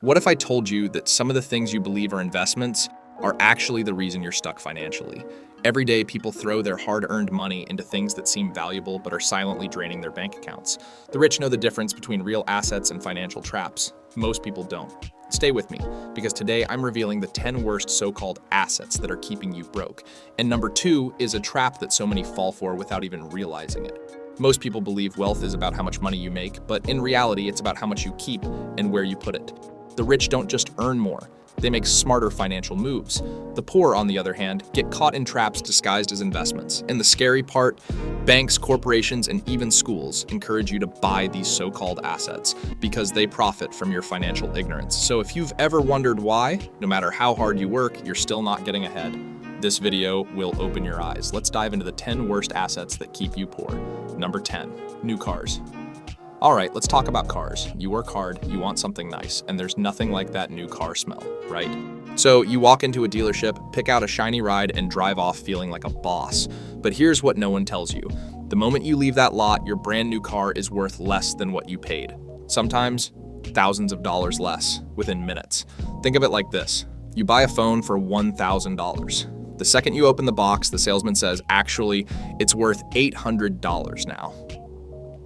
What if I told you that some of the things you believe are investments are actually the reason you're stuck financially? Every day, people throw their hard-earned money into things that seem valuable but are silently draining their bank accounts. The rich know the difference between real assets and financial traps. Most people don't. Stay with me, because today I'm revealing the 10 worst so-called assets that are keeping you broke. And number 2 is a trap that so many fall for without even realizing it. Most people believe wealth is about how much money you make, but in reality, it's about how much you keep and where you put it. The rich don't just earn more, they make smarter financial moves. The poor, on the other hand, get caught in traps disguised as investments. And the scary part, banks, corporations, and even schools encourage you to buy these so-called assets because they profit from your financial ignorance. So if you've ever wondered why, no matter how hard you work, you're still not getting ahead, this video will open your eyes. Let's dive into the 10 worst assets that keep you poor. Number 10, new cars. All right, let's talk about cars. You work hard, you want something nice, and there's nothing like that new car smell, right? So you walk into a dealership, pick out a shiny ride, and drive off feeling like a boss. But here's what no one tells you. The moment you leave that lot, your brand new car is worth less than what you paid. Sometimes thousands of dollars less within minutes. Think of it like this. You buy a phone for $1,000. The second you open the box, the salesman says, actually, it's worth $800 now.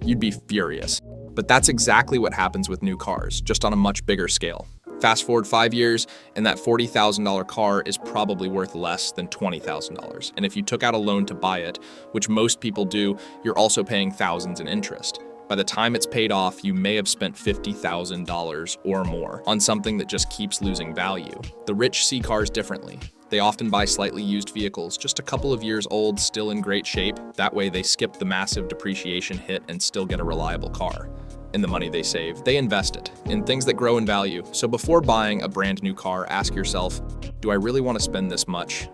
You'd be furious. But that's exactly what happens with new cars, just on a much bigger scale. Fast forward 5 years, and that $40,000 car is probably worth less than $20,000. And if you took out a loan to buy it, which most people do, you're also paying thousands in interest. By the time it's paid off, you may have spent $50,000 or more on something that just keeps losing value. The rich see cars differently. They often buy slightly used vehicles, just a couple of years old, still in great shape. That way they skip the massive depreciation hit and still get a reliable car. And the money they save, they invest it in things that grow in value. So before buying a brand new car, ask yourself, do I really want to spend this much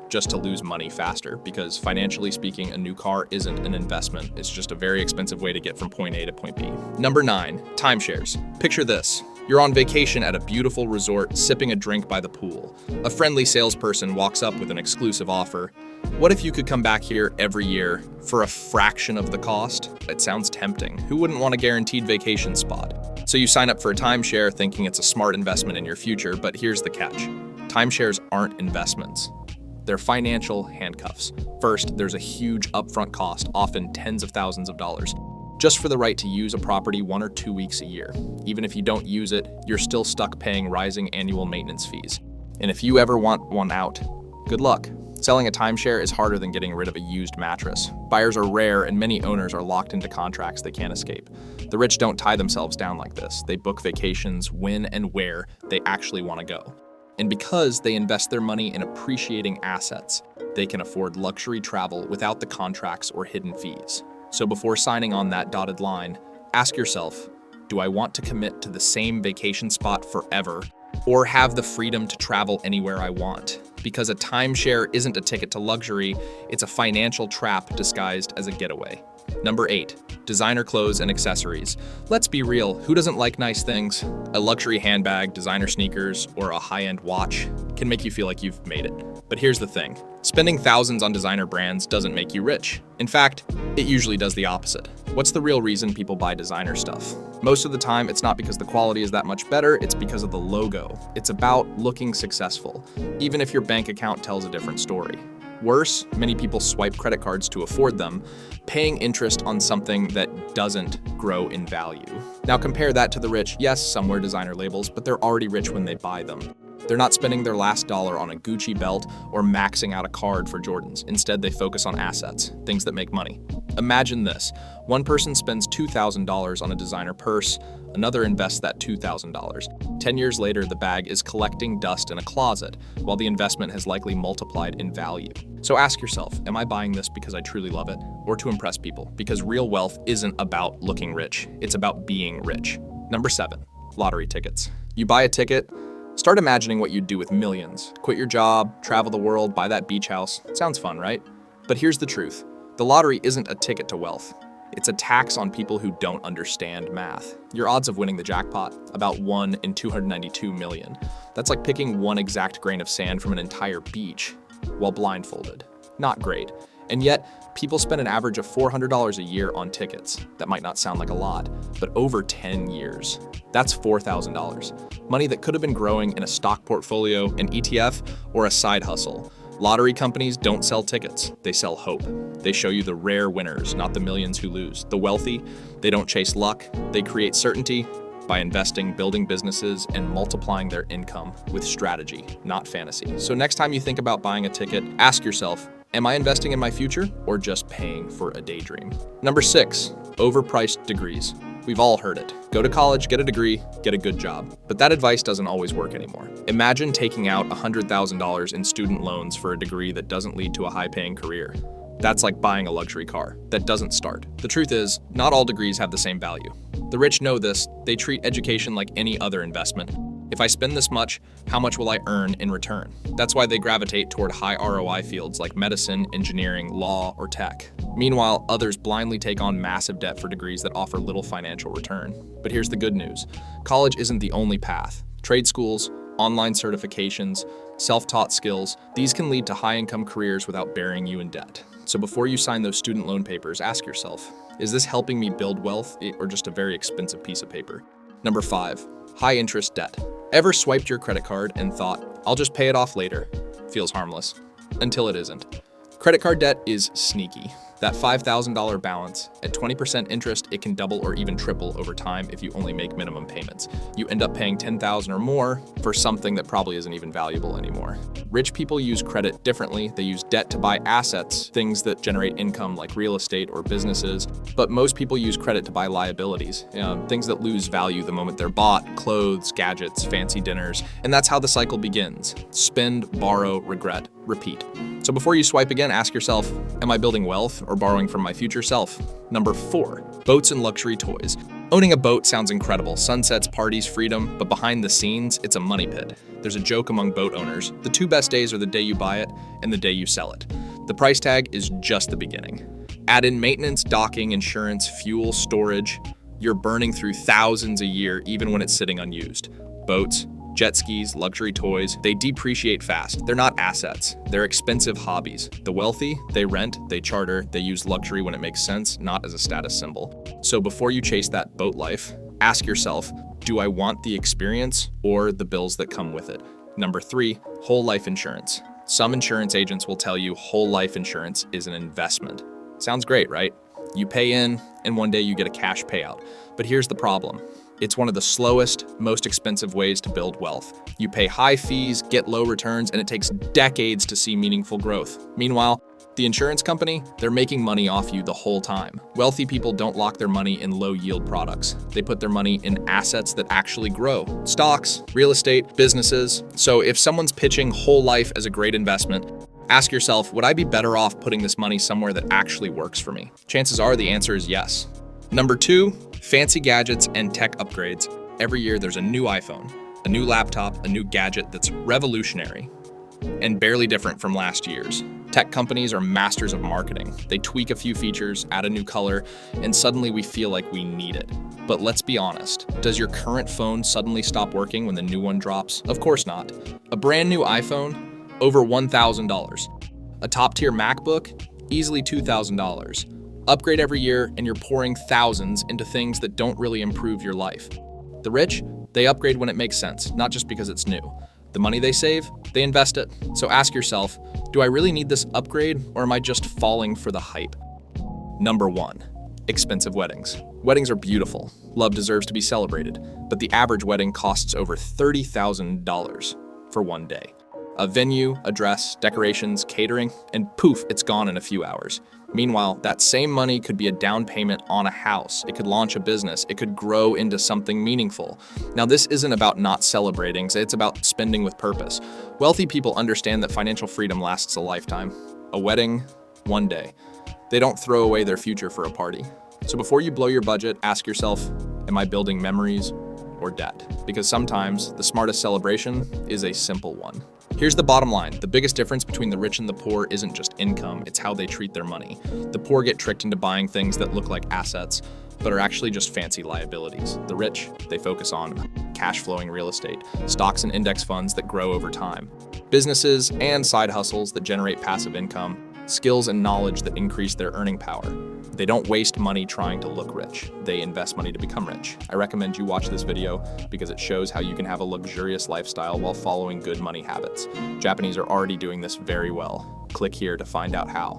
just to lose money faster? Because financially speaking, a new car isn't an investment. It's just a very expensive way to get from point A to point B. Number 9, timeshares. Picture this. You're on vacation at a beautiful resort, sipping a drink by the pool. A friendly salesperson walks up with an exclusive offer. What if you could come back here every year for a fraction of the cost? It sounds tempting. Who wouldn't want a guaranteed vacation spot? So you sign up for a timeshare thinking it's a smart investment in your future, but here's the catch. Timeshares aren't investments. They're financial handcuffs. First, there's a huge upfront cost, often tens of thousands of dollars, just for the right to use a property 1 or 2 weeks a year. Even if you don't use it, you're still stuck paying rising annual maintenance fees. And if you ever want one out, good luck. Selling a timeshare is harder than getting rid of a used mattress. Buyers are rare, and many owners are locked into contracts they can't escape. The rich don't tie themselves down like this. They book vacations when and where they actually want to go. And because they invest their money in appreciating assets, they can afford luxury travel without the contracts or hidden fees. So before signing on that dotted line, ask yourself, do I want to commit to the same vacation spot forever, or have the freedom to travel anywhere I want? Because a timeshare isn't a ticket to luxury, it's a financial trap disguised as a getaway. Number 8, designer clothes and accessories. Let's be real, who doesn't like nice things? A luxury handbag, designer sneakers, or a high-end watch can make you feel like you've made it. But here's the thing, spending thousands on designer brands doesn't make you rich. In fact, it usually does the opposite. What's the real reason people buy designer stuff? Most of the time, it's not because the quality is that much better, it's because of the logo. It's about looking successful, even if your bank account tells a different story. Worse, many people swipe credit cards to afford them, paying interest on something that doesn't grow in value. Now compare that to the rich. Yes, some wear designer labels, but they're already rich when they buy them. They're not spending their last dollar on a Gucci belt or maxing out a card for Jordans. Instead, they focus on assets, things that make money. Imagine this. One person spends $2,000 on a designer purse, another invests that $2,000. 10 years later, the bag is collecting dust in a closet, while the investment has likely multiplied in value. So ask yourself, am I buying this because I truly love it, or to impress people? Because real wealth isn't about looking rich, it's about being rich. Number 7, lottery tickets. You buy a ticket, start imagining what you'd do with millions. Quit your job, travel the world, buy that beach house. Sounds fun, right? But here's the truth. The lottery isn't a ticket to wealth. It's a tax on people who don't understand math. Your odds of winning the jackpot, about 1 in 292 million. That's like picking one exact grain of sand from an entire beach while blindfolded. Not great. And yet, people spend an average of $400 a year on tickets. That might not sound like a lot, but over 10 years. That's $4,000. Money that could have been growing in a stock portfolio, an ETF, or a side hustle. Lottery companies don't sell tickets, they sell hope. They show you the rare winners, not the millions who lose. The wealthy, they don't chase luck, they create certainty by investing, building businesses, and multiplying their income with strategy, not fantasy. So next time you think about buying a ticket, ask yourself, am I investing in my future or just paying for a daydream? Number 6, overpriced degrees. We've all heard it. Go to college, get a degree, get a good job. But that advice doesn't always work anymore. Imagine taking out $100,000 in student loans for a degree that doesn't lead to a high-paying career. That's like buying a luxury car that doesn't start. The truth is, not all degrees have the same value. The rich know this. They treat education like any other investment. If I spend this much, how much will I earn in return? That's why they gravitate toward high ROI fields like medicine, engineering, law, or tech. Meanwhile, others blindly take on massive debt for degrees that offer little financial return. But here's the good news. College isn't the only path. Trade schools, online certifications, self-taught skills, these can lead to high-income careers without burying you in debt. So before you sign those student loan papers, ask yourself, is this helping me build wealth or just a very expensive piece of paper? Number 5, high-interest debt. Ever swiped your credit card and thought, I'll just pay it off later? Feels harmless. Until it isn't. Credit card debt is sneaky. That $5,000 balance, at 20% interest, it can double or even triple over time if you only make minimum payments. You end up paying $10,000 or more for something that probably isn't even valuable anymore. Rich people use credit differently. They use debt to buy assets, things that generate income like real estate or businesses. But most people use credit to buy liabilities, things that lose value the moment they're bought, clothes, gadgets, fancy dinners. And that's how the cycle begins. Spend, borrow, regret, repeat. So before you swipe again, ask yourself, am I building wealth or borrowing from my future self? Number 4, boats and luxury toys. Owning a boat sounds incredible. Sunsets, parties, freedom, but behind the scenes, it's a money pit. There's a joke among boat owners. The 2 best days are the day you buy it and the day you sell it. The price tag is just the beginning. Add in maintenance, docking, insurance, fuel, storage. You're burning through thousands a year even when it's sitting unused. Boats, jet skis, luxury toys, they depreciate fast. They're not assets. They're expensive hobbies. The wealthy, they rent, they charter, they use luxury when it makes sense, not as a status symbol. So before you chase that boat life, ask yourself, do I want the experience or the bills that come with it? Number 3, whole life insurance. Some insurance agents will tell you whole life insurance is an investment. Sounds great, right? You pay in and one day you get a cash payout. But here's the problem. It's one of the slowest, most expensive ways to build wealth. You pay high fees, get low returns, and it takes decades to see meaningful growth. Meanwhile, the insurance company, they're making money off you the whole time. Wealthy people don't lock their money in low-yield products. They put their money in assets that actually grow. Stocks, real estate, businesses. So if someone's pitching whole life as a great investment, ask yourself, would I be better off putting this money somewhere that actually works for me? Chances are the answer is yes. Number 2, fancy gadgets and tech upgrades. Every year there's a new iPhone, a new laptop, a new gadget that's revolutionary and barely different from last year's. Tech companies are masters of marketing. They tweak a few features, add a new color, and suddenly we feel like we need it. But let's be honest, does your current phone suddenly stop working when the new one drops? Of course not. A brand new iPhone, over $1,000. A top-tier MacBook, easily $2,000. Upgrade every year and you're pouring thousands into things that don't really improve your life. The rich, they upgrade when it makes sense, not just because it's new. The money they save, they invest it. So ask yourself, do I really need this upgrade or am I just falling for the hype? Number 1, expensive weddings. Weddings are beautiful. Love deserves to be celebrated, but the average wedding costs over $30,000 for one day. A venue, a dress, decorations, catering, and poof, it's gone in a few hours. Meanwhile, that same money could be a down payment on a house. It could launch a business. It could grow into something meaningful. Now, this isn't about not celebrating. It's about spending with purpose. Wealthy people understand that financial freedom lasts a lifetime. A wedding, one day. They don't throw away their future for a party. So before you blow your budget, ask yourself, am I building memories or debt? Because sometimes the smartest celebration is a simple one. Here's the bottom line. The biggest difference between the rich and the poor isn't just income, it's how they treat their money. The poor get tricked into buying things that look like assets, but are actually just fancy liabilities. The rich, they focus on cash flowing real estate, stocks and index funds that grow over time, businesses and side hustles that generate passive income. skills and knowledge that increase their earning power. They don't waste money trying to look rich. They invest money to become rich. I recommend you watch this video because it shows how you can have a luxurious lifestyle while following good money habits. Japanese are already doing this very well. Click here to find out how.